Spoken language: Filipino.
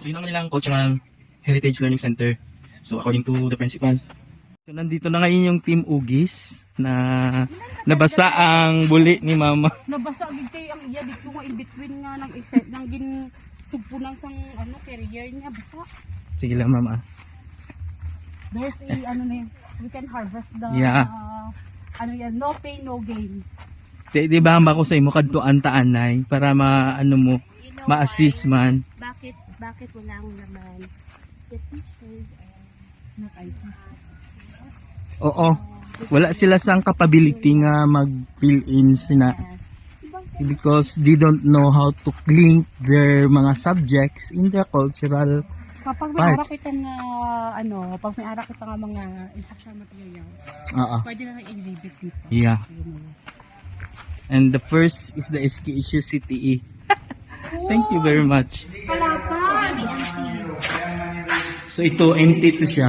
So yun ang kanilang Cultural Heritage Learning Center. So according to the principal. So nandito na ngayon yung Team Ugis na nabasa ang buli ni Mama. Nabasa gid kay ang iya dito nga in between nga nang iset nang gin sugpo nang sang ano career niya basta. Sige lang Mama. There's a ano na yun, we can harvest the Yeah. ano yan, no pain no gain. Di ba ba ko sa imo kadtuan ta anay para maano mo You know ma-assist man. bakit wala akong laman? The teachers not IT. Oo. Wala sila sang capability nga mag-fill in sina because they don't know how to link their mga subjects in the cultural. Kapag may Part. ara kita nga ano, pag may ara kita nga mga instructional materials, Oo. pwede na exhibit dito. Yeah. You know. And the first is the SKSU CTE. Thank you very much. Palapa! So ito, empty to siya.